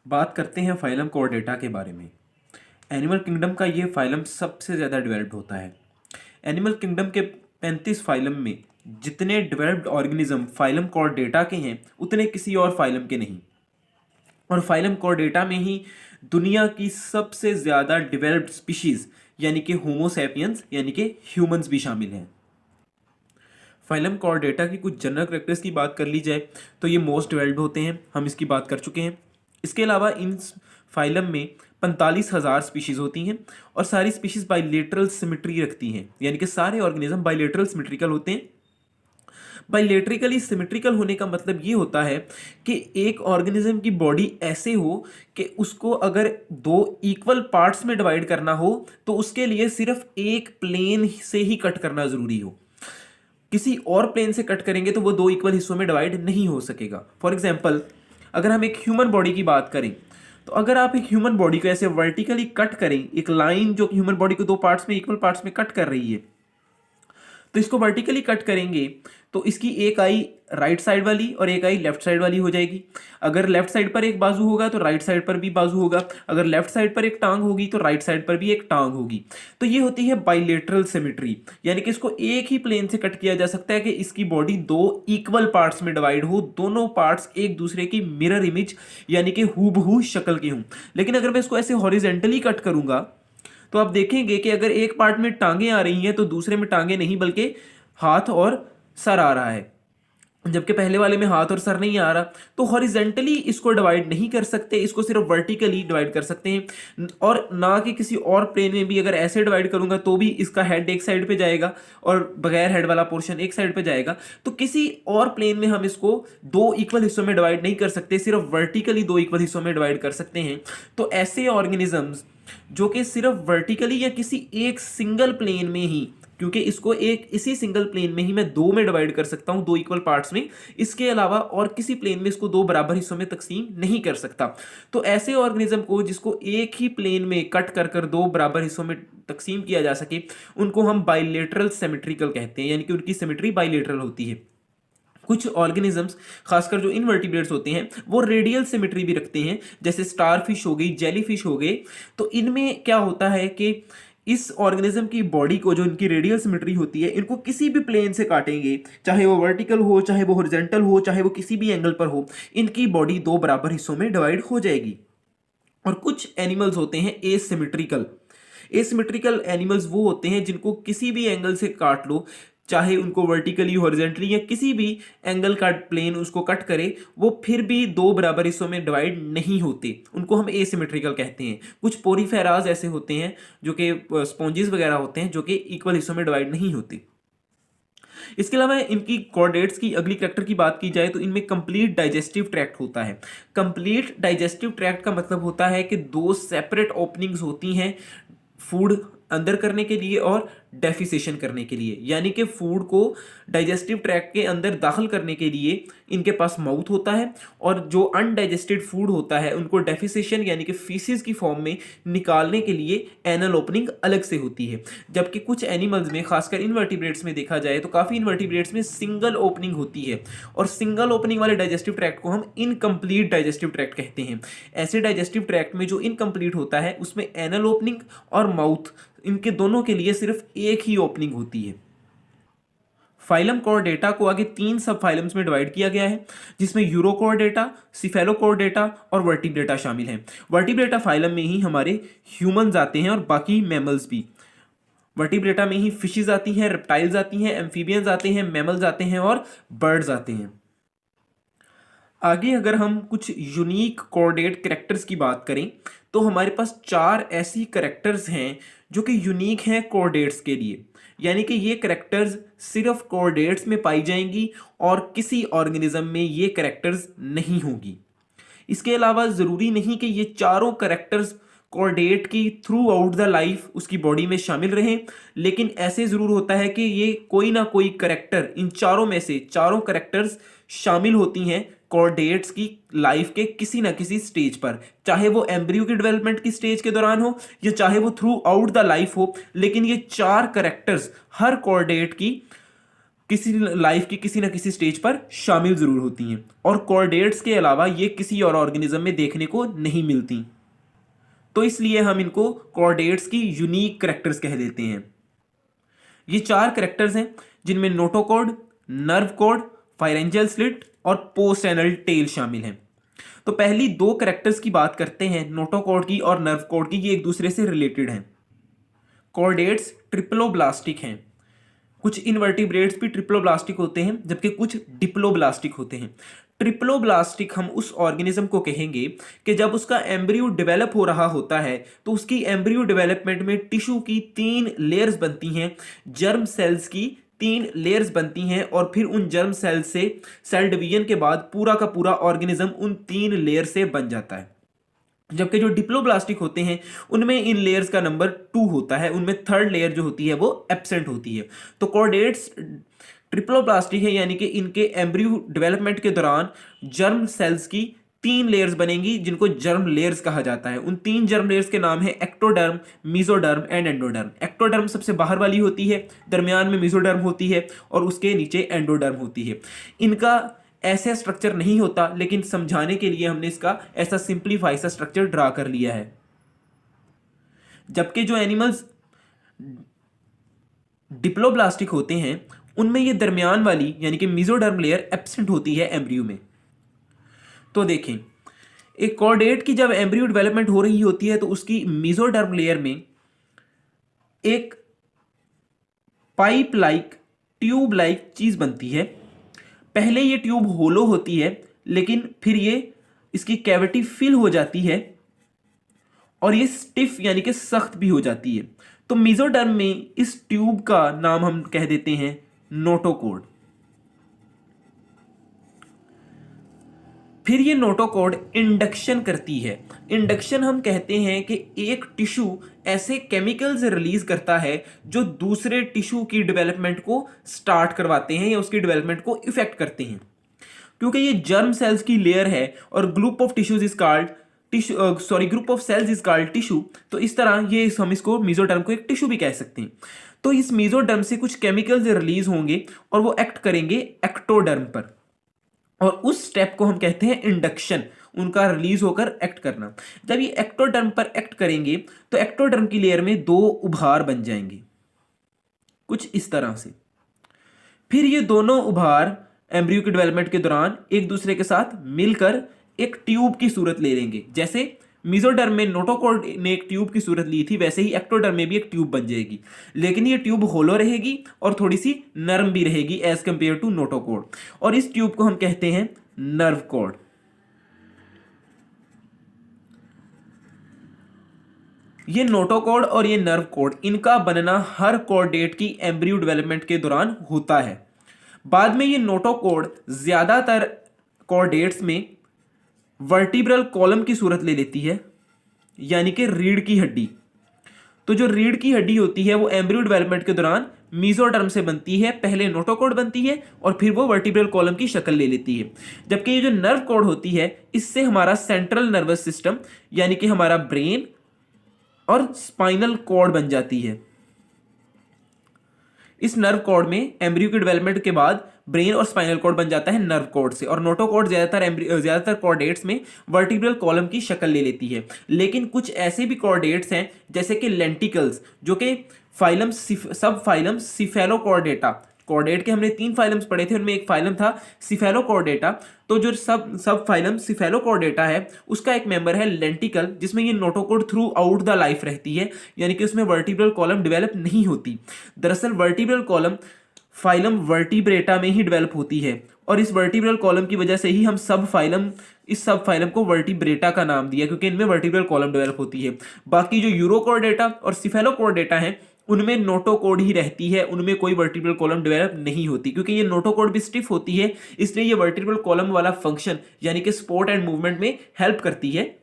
बात करते हैं फाइलम कॉर्डेटा के बारे में। एनिमल किंगडम का ये फाइलम सबसे ज़्यादा डेवलप्ड होता है। एनिमल किंगडम के 35 फाइलम में जितने डेवलप्ड ऑर्गेनिज्म फाइलम कॉर्डेटा के हैं उतने किसी और फाइलम के नहीं। और फाइलम कॉर्डेटा में ही दुनिया की सबसे ज़्यादा डेवलप्ड स्पीशीज़ यानी कि होमो सैपियंस यानी कि ह्यूमंस भी शामिल हैं। फाइलम कॉर्डेटा की कुछ जनरल करेक्टर्स की बात कर ली जाए तो ये मोस्ट डेवलप्ड होते हैं, हम इसकी बात कर चुके हैं। इसके अलावा इन फाइलम में 45,000 स्पीशीज़ होती हैं और सारी स्पीशीज़ बाइलेटरल सिमेट्री रखती हैं, यानी कि सारे ऑर्गेनिज्म बाइलेटरल सिमेट्रिकल होते हैं। बाइलेट्रिकली सिमेट्रिकल होने का मतलब ये होता है कि एक ऑर्गेनिज्म की बॉडी ऐसे हो कि उसको अगर दो इक्वल पार्ट्स में डिवाइड करना हो तो उसके लिए सिर्फ एक प्लेन से ही कट करना ज़रूरी हो। किसी और प्लेन से कट करेंगे तो वो दो इक्वल हिस्सों में डिवाइड नहीं हो सकेगा। फॉर एग्जाम्पल, अगर हम एक ह्यूमन बॉडी की बात करें तो अगर आप एक ह्यूमन बॉडी को ऐसे वर्टिकली कट करें, एक लाइन जो ह्यूमन बॉडी को दो पार्ट्स में इक्वल पार्ट्स में कट कर रही है, तो इसको वर्टिकली कट करेंगे तो इसकी एक आई राइट साइड वाली और एक आई लेफ्ट साइड वाली हो जाएगी। अगर लेफ्ट साइड पर एक बाजू होगा तो राइट साइड पर भी बाजू होगा, अगर लेफ्ट साइड पर एक टांग होगी तो राइट साइड पर भी एक टांग होगी। तो ये होती है बाइलेटरल सिमेट्री, यानी कि इसको एक ही प्लेन से कट किया जा सकता है कि इसकी बॉडी दो इक्वल पार्ट्स में डिवाइड हो, दोनों पार्ट्स एक दूसरे की मिरर इमेज यानी कि हूबहू शक्ल के हों। लेकिन अगर मैं इसको ऐसे हॉरिजेंटली कट करूंगा तो आप देखेंगे कि अगर एक पार्ट में टांगे आ रही हैं तो दूसरे में टांगे नहीं बल्कि हाथ और सर आ रहा है, जबकि पहले वाले में हाथ और सर नहीं आ रहा। तो हॉरिजेंटली इसको डिवाइड नहीं कर सकते, इसको सिर्फ वर्टिकली डिवाइड कर सकते हैं। और ना कि किसी और प्लेन में भी अगर ऐसे डिवाइड करूंगा तो भी इसका हेड एक साइड पे जाएगा और बगैर हेड वाला पोर्शन एक साइड पे जाएगा। तो किसी और प्लेन में हम इसको दो इक्वल हिस्सों में डिवाइड नहीं कर सकते, सिर्फ वर्टिकली दो इक्वल हिस्सों में डिवाइड कर सकते हैं। तो ऐसे ऑर्गेनिजम्स जो कि सिर्फ वर्टिकली या किसी एक सिंगल प्लेन में ही, क्योंकि इसको एक इसी सिंगल प्लेन में ही मैं दो में डिवाइड कर सकता हूं, दो इक्वल पार्ट्स में, इसके अलावा और किसी प्लेन में इसको दो बराबर हिस्सों में तकसीम नहीं कर सकता। तो ऐसे ऑर्गेनिज्म को जिसको एक ही प्लेन में कट कर कर दो बराबर हिस्सों में तकसीम किया जा सके उनको हम बाइलेटरल सिमेट्रिकल कहते हैं, यानी कि उनकी सिमेट्री बाइलेटरल होती है। कुछ ऑर्गेनिजम्स खासकर जो इनवर्टिब्रेट्स होते हैं वो रेडियल सिमेट्री भी रखते हैं, जैसे स्टारफिश हो गई, जेलीफिश हो गए। तो इनमें क्या होता है कि इस ऑर्गेनिज्म की बॉडी को, जो इनकी रेडियल सिमेट्री होती है, इनको किसी भी प्लेन से काटेंगे, चाहे वो वर्टिकल हो, चाहे वो हॉरिजॉन्टल हो, चाहे वो किसी भी एंगल पर हो, इनकी बॉडी दो बराबर हिस्सों में डिवाइड हो जाएगी। और कुछ एनिमल्स होते हैं एसिमेट्रिकल। एसिमेट्रिकल एनिमल्स वो होते हैं जिनको किसी भी एंगल से काट लो, चाहे उनको वर्टिकली, हॉरिजॉन्टली या किसी भी एंगल का प्लेन उसको कट करे, वो फिर भी दो बराबर हिस्सों में डिवाइड नहीं होते, उनको हम एसिमेट्रिकल कहते हैं। कुछ पोरीफेराज ऐसे होते हैं जो कि स्पॉन्जेस वगैरह होते हैं जो कि इक्वल हिस्सों में डिवाइड नहीं होते। इसके अलावा इनकी कॉर्डेट्स की अगली कैरेक्टर की बात की जाए तो इनमें कंप्लीट डाइजेस्टिव ट्रैक्ट होता है। कंप्लीट डाइजेस्टिव ट्रैक्ट का मतलब होता है कि दो सेपरेट ओपनिंग्स होती हैं फूड अंदर करने के लिए और डेफिसेशन करने के लिए, यानी कि फूड को डाइजेस्टिव ट्रैक्ट के अंदर दाखिल करने के लिए इनके पास माउथ होता है, और जो अनडाइजेस्टेड फूड होता है उनको डेफिसेशन यानी कि फीसिस की फॉर्म में निकालने के लिए एनल ओपनिंग अलग से होती है। जबकि कुछ एनिमल्स में, खासकर इनवर्टिब्रेट्स में देखा जाए तो काफ़ी इनवर्टिब्रेट्स में सिंगल ओपनिंग होती है, और सिंगल ओपनिंग वाले डाइजेस्टिव ट्रैक्ट को हम इनकम्प्लीट डाइजेस्टिव ट्रैक्ट कहते हैं। ऐसे डाइजेस्टिव ट्रैक्ट में जो इनकम्प्लीट होता है उसमें एनल ओपनिंग और माउथ, इनके दोनों के लिए सिर्फ एक ही ओपनिंग होती है। फाइलम कॉर्डेटा को आगे तीन सब फाइलम्स में डिवाइड किया गया है, जिसमें यूरोकॉर्डेटा, सिफेलोकॉर्डेटा और वर्टिब्रेटा शामिल हैं। वर्टिब्रेटा फाइलम में ही हमारे ह्यूमंस आते हैं और बाकी मैमल्स भी। वर्टिब्रेटा में ही फिशेज आती हैं, रेप्टाइल्स आती हैं, एम्फीबियंस आते हैं, मैमल्स आते हैं और बर्ड्स आते हैं। आगे अगर हम कुछ यूनिक कोऑर्डिनेट कैरेक्टर्स की बात करें तो हमारे पास चार ऐसी कैरेक्टर्स हैं जो कि यूनिक हैं कोऑर्डिनेट्स के लिए, यानी कि ये कैरेक्टर्स सिर्फ कोऑर्डिनेट्स में पाई जाएंगी और किसी ऑर्गेनिज्म में ये कैरेक्टर्स नहीं होगी। इसके अलावा ज़रूरी नहीं कि ये चारों कैरेक्टर्स कोऑर्डिनेट की थ्रू आउट द लाइफ उसकी बॉडी में शामिल रहें, लेकिन ऐसे ज़रूर होता है कि ये कोई ना कोई कैरेक्टर, इन चारों में से चारों कैरेक्टर्स शामिल होती हैं कोऑर्डिनेट्स की लाइफ के किसी ना किसी स्टेज पर, चाहे वो एम्ब्रियो की डेवलपमेंट की स्टेज के दौरान हो या चाहे वो थ्रू आउट द लाइफ हो। लेकिन ये चार कैरेक्टर्स हर कोऑर्डिनेट की किसी लाइफ की किसी ना किसी स्टेज पर शामिल जरूर होती हैं, और कॉर्डेट्स के अलावा ये किसी और ऑर्गेनिज्म में देखने को नहीं मिलती। तो इसलिए हम इनको कॉर्डेट्स की यूनिक करेक्टर्स कह देते हैं। ये 4 करेक्टर्स हैं जिनमें नोटोकॉर्ड, नर्व कॉर्ड, फायरेंजियल स्लिट और पोस्ट एनल टेल शामिल हैं। तो पहली 2 करेक्टर्स की बात करते हैं, नोटोकॉर्ड की और नर्व कॉर्ड की। ये एक दूसरे से रिलेटेड हैं। कॉर्डेट्स ट्रिप्लोब्लास्टिक हैं। कुछ इनवर्टिब्रेट्स भी ट्रिप्लोब्लास्टिक होते हैं, जबकि कुछ डिप्लोब्लास्टिक होते हैं। ट्रिप्लोब्लास्टिक हम उस ऑर्गेनिज्म को कहेंगे कि जब उसका एम्ब्रियो डेवलप हो रहा होता है तो उसकी एम्ब्रियो डेवलपमेंट में टिश्यू की 3 लेयर्स बनती हैं, जर्म सेल्स की 3 लेयर्स बनती हैं, और फिर उन जर्म सेल से सेल डिवीजन के बाद पूरा का पूरा ऑर्गेनिज्म उन 3 लेयर से बन जाता है। जबकि जो डिप्लोब्लास्टिक होते हैं उनमें इन लेयर्स का नंबर 2 होता है, उनमें 3rd लेयर जो होती है वो एब्सेंट होती है। तो कॉर्डेट्स ट्रिप्लोब्लास्टिक है, यानी कि इनके एम्ब्रियो डेवलपमेंट के दौरान जर्म सेल्स की 3 लेयर्स बनेंगी जिनको जर्म लेयर्स कहा जाता है। उन 3 जर्म लेयर्स के नाम है ectoderm, mesoderm and endoderm. Ectoderm सबसे बाहर वाली होती है, दरमियान में मीजोडर्म होती है और उसके नीचे एंडोडर्म होती है। इनका ऐसा स्ट्रक्चर नहीं होता, लेकिन समझाने के लिए हमने इसका ऐसा सिंप्लीफाई सा स्ट्रक्चर ड्रा कर लिया है। जबकि जो एनिमल्स डिप्लोब्लास्टिक होते हैं उनमें ये दरमियान वाली यानी कि मीजोडर्म लेयर एब्सेंट होती है एम्ब्रियो में। तो देखें, एक कॉर्डेट की जब एम्ब्रियो डेवलपमेंट हो रही होती है तो उसकी मीजोडर्म लेयर में एक पाइप लाइक, ट्यूब लाइक चीज बनती है। पहले ये ट्यूब होलो होती है, लेकिन फिर ये इसकी कैविटी फिल हो जाती है और ये स्टिफ यानी कि सख्त भी हो जाती है। तो मीजोडर्म में इस ट्यूब का नाम हम कह देते हैं नोटोकॉर्ड। फिर ये नोटोकॉर्ड इंडक्शन करती है। इंडक्शन हम कहते हैं कि एक टिश्यू ऐसे केमिकल्स रिलीज करता है जो दूसरे टिश्यू की डेवलपमेंट को स्टार्ट करवाते हैं या उसकी डेवलपमेंट को इफेक्ट करते हैं। क्योंकि ये जर्म सेल्स की लेयर है और group of tissues is called group of cells is called tissue, तो इस तरह ये हम इसको मीजोडर्म को एक टिश्यू भी कह सकते हैं। तो इस मीजोडर्म से कुछ केमिकल्स रिलीज होंगे और वो एक्ट करेंगे एक्टोडर्म पर, और उस स्टेप को हम कहते हैं इंडक्शन, उनका रिलीज होकर एक्ट करना। जब ये एक्टोडर्म पर एक्ट करेंगे तो एक्टोडर्म की लेयर में 2 उभार बन जाएंगे कुछ इस तरह से। फिर ये दोनों उभार एम्ब्रियो के डेवलपमेंट के दौरान एक दूसरे के साथ मिलकर एक ट्यूब की सूरत ले लेंगे। जैसे मीजोडर्म में नोटोकॉर्ड ने एक ट्यूब की सूरत ली थी, वैसे ही एक्टोडर्म में भी एक ट्यूब बन जाएगी, लेकिन ये ट्यूब होलो रहेगी और थोड़ी सी नरम भी रहेगी एज कंपेयर टू नोटोकॉर्ड, और इस ट्यूब को हम कहते हैं नर्व कॉर्ड। ये नोटोकॉर्ड और ये नर्व कॉर्ड, इनका बनना हर कॉर्डेट की एम्ब्रियो डेवलपमेंट के दौरान होता है। बाद में ये नोटोकॉर्ड ज्यादातर कॉर्डेट्स में वर्टिब्रल कॉलम की सूरत ले लेती है, यानी कि रीढ़ की हड्डी। तो जो रीढ़ की हड्डी होती है वो एम्ब्रियो डेवलपमेंट के दौरान मीजोडर्म से बनती है, पहले नोटोकॉर्ड बनती है और फिर वो वर्टिब्रल कॉलम की शक्ल ले लेती है। जबकि ये जो नर्व कॉर्ड होती है इससे हमारा सेंट्रल नर्वस सिस्टम यानी कि हमारा ब्रेन और स्पाइनल कॉर्ड बन जाती है। इस नर्व कॉर्ड में एम्ब्रियो के डेवलपमेंट के बाद ब्रेन और स्पाइनल कॉर्ड बन जाता है नर्व कॉर्ड से, और नोटोकॉर्ड ज्यादातर कॉर्डेट्स में वर्टिब्रल कॉलम की शक्ल ले लेती है। लेकिन कुछ ऐसे भी कॉर्डेट्स हैं जैसे कि लेंटिकल्स, जो कि फाइलम सब फाइलम सिफेलोकॉर्डेटा, कॉर्डेट के हमने 3 फाइलम्स पढ़े थे, उनमें एक फाइलम था सिफेलोकॉर्डेटा। तो जो सब फाइलम सिफेलोकॉर्डेटा है उसका एक मेंबर है लेंटिकल, जिसमें ये notochord through out the life रहती है, यानी कि उसमें वर्टिब्रल कॉलम डेवलप नहीं होती। दरअसल वर्टिब्रल कॉलम फाइलम वर्टिब्रेटा में ही डेवलप होती है, और इस वर्टिब्रल कॉलम की वजह से ही हम इस सब फाइलम को वर्टिब्रेटा का नाम दिया, क्योंकि इनमें वर्टिब्रल कॉलम डेवलप होती है। बाकी जो यूरोकॉर्डेटा और सिफेलोकॉर्डेटा हैं उनमें नोटोकॉर्ड ही रहती है, उनमें कोई वर्टिब्रल कॉलम डेवलप नहीं होती, क्योंकि ये नोटोकॉर्ड भी स्टिफ होती है, इसलिए ये वर्टिब्रल कॉलम वाला फंक्शन यानी कि सपोर्ट एंड मूवमेंट में हेल्प करती है।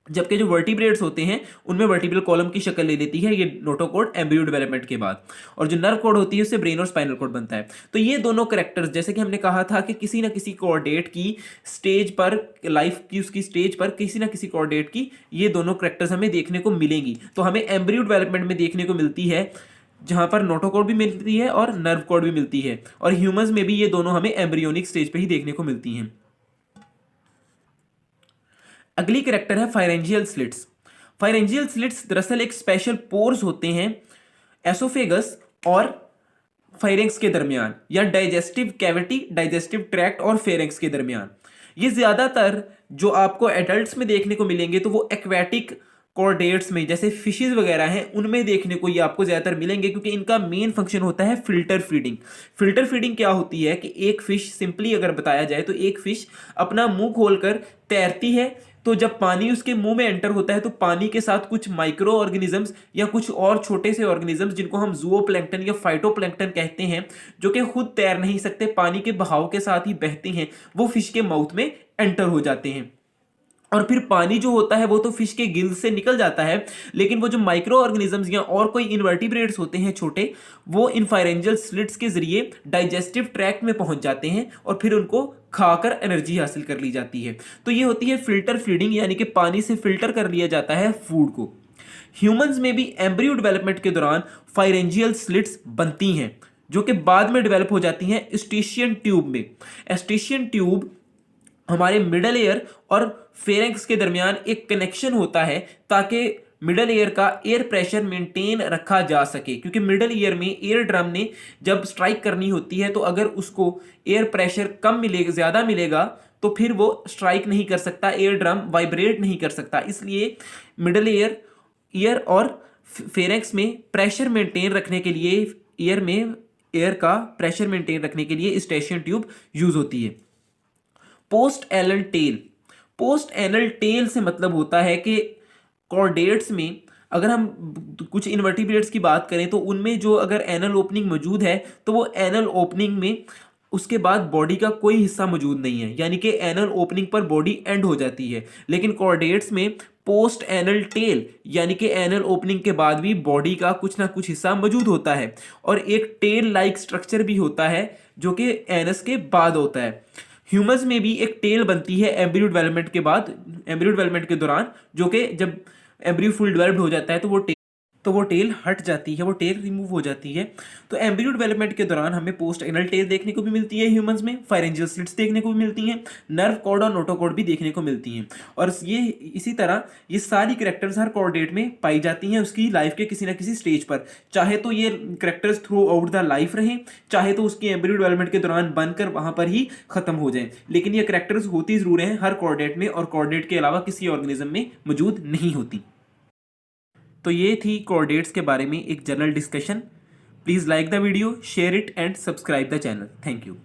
जबकि जो वर्टिब्रेट्स होते हैं उनमें वर्टिब्रल कॉलम की शक्ल ले लेती है ये नोटोकॉर्ड एम्ब्रियो डेवलपमेंट के बाद, और जो नर्व कॉर्ड होती है उससे ब्रेन और स्पाइनल कॉर्ड बनता है। तो ये दोनों कैरेक्टर्स, जैसे कि हमने कहा था कि किसी ना किसी कॉर्डेट की स्टेज पर, लाइफ की उसकी स्टेज पर किसी ना किसी कॉर्डेट की ये दोनों कैरेक्टर्स हमें देखने को मिलेंगी। तो हमें एम्ब्रियो डेवलपमेंट में देखने को मिलती है जहाँ पर नोटोकॉर्ड भी मिलती है और नर्व कॉर्ड भी मिलती है, और ह्यूमंस में भी ये दोनों हमें एम्ब्रियोनिक स्टेज पे ही देखने को मिलती हैं। अगली करेक्टर है फायरेंजियल स्लिट्स। फायरेंजियल स्लिट्स दरअसल एक स्पेशल पोर्स होते हैं एसोफेगस और फेरेंक्स के दरमियान, या डाइजेस्टिव कैविटी, डाइजेस्टिव ट्रैक्ट और फेरेंक्स के दरमियान। ये ज्यादातर जो आपको एडल्ट्स में देखने को मिलेंगे तो वो एक्वेटिक कॉर्डेट्स में, जैसे फिशेज वगैरह हैं, उनमें देखने को ये आपको ज्यादातर मिलेंगे, क्योंकि इनका मेन फंक्शन होता है फिल्टर फीडिंग। फिल्टर फीडिंग क्या होती है कि एक फिश, सिंपली अगर बताया जाए तो एक फिश अपना मुंह खोलकर तैरती है, तो जब पानी उसके मुंह में एंटर होता है तो पानी के साथ कुछ माइक्रो ऑर्गेनिजम्स या कुछ और छोटे से ऑर्गेनिजम्स, जिनको हम जूओप्लैंक्टन या फाइटोप्लैंक्टन कहते हैं, जो कि खुद तैर नहीं सकते, पानी के बहाव के साथ ही बहते हैं, वो फिश के माउथ में एंटर हो जाते हैं। और फिर पानी जो होता है वो तो फिश के गिल्स से निकल जाता है, लेकिन वो जो माइक्रो ऑर्गेनिजम्स या और कोई इनवर्टिब्रेट्स होते हैं छोटे, वो इन फायरेंजियल स्लिट्स के जरिए डाइजेस्टिव ट्रैक्ट में पहुंच जाते हैं और फिर उनको खाकर एनर्जी हासिल कर ली जाती है। तो ये होती है फिल्टर फीडिंग, यानी कि पानी से फिल्टर कर लिया जाता है फूड को। ह्यूमंस में भी एम्ब्रियो डेवलपमेंट के दौरान फायरेंजियल स्लिट्स बनती हैं, जो कि बाद में डेवलप हो जाती हैं एस्टेशियन ट्यूब में। एस्टेशियन ट्यूब हमारे मिडल ईयर और फेरेंक्स के दरमियान एक कनेक्शन होता है, ताकि मिडल ईयर का एयर प्रेशर मेंटेन रखा जा सके, क्योंकि मिडल ईयर में एयर ड्रम ने जब स्ट्राइक करनी होती है तो अगर उसको एयर प्रेशर कम मिलेगा, ज्यादा मिलेगा, तो फिर वो स्ट्राइक नहीं कर सकता, एयर ड्रम वाइब्रेट नहीं कर सकता। इसलिए मिडल ईयर और फेरेंक्स में प्रेशर मेंटेन रखने के लिए, एयर का प्रेशर मेंटेन रखने के लिए स्टेशन ट्यूब यूज होती है। Post anal tail. Post anal tail से मतलब होता है कि कॉर्डेट्स में अगर हम कुछ इनवर्टिब्रेट्स की बात करें तो उनमें जो अगर एनल ओपनिंग मौजूद है तो वो एनल ओपनिंग में उसके बाद बॉडी का कोई हिस्सा मौजूद नहीं है, यानी कि एनल ओपनिंग पर बॉडी एंड हो जाती है। लेकिन कॉर्डेट्स में पोस्ट एनल टेल, यानी कि एनल ओपनिंग के बाद भी बॉडी का कुछ ना कुछ हिस्सा मौजूद होता है, और एक टेल लाइक स्ट्रक्चर भी होता है जो कि एनस के बाद होता है। ह्यूमंस में भी एक टेल बनती है एम्ब्रियो डेवलपमेंट के बाद, एम्ब्रियो डेवलपमेंट के दौरान, जो कि जब एम्ब्रियो फुल डेवलप्ड हो जाता है तो वो टेल हट जाती है, वो टेल रिमूव हो जाती है। तो एम्ब्रियो डेवलपमेंट के दौरान हमें पोस्ट एनल टेल देखने को भी मिलती है ह्यूमंस में, फायरेंजियल स्लिट्स देखने को भी मिलती हैं, नर्व कॉर्ड और नोटोकॉर्ड भी देखने को मिलती हैं। और ये इसी तरह ये सारी करेक्टर्स हर कॉर्डेट में पाई जाती हैं उसकी लाइफ के किसी ना किसी स्टेज पर, चाहे तो ये characters through out the life रहें, चाहे तो उसकी एम्ब्रियो डेवलपमेंट के दौरान बनकर वहां पर ही खत्म हो जाए, लेकिन ये करेक्टर्स होती जरूर हैं हर कॉर्डेट में, और कॉर्डेट के अलावा किसी ऑर्गेनिज्म में मौजूद नहीं होती। तो ये थी कॉर्डेट्स के बारे में एक general discussion. Please like the video, share it and subscribe the channel. Thank you.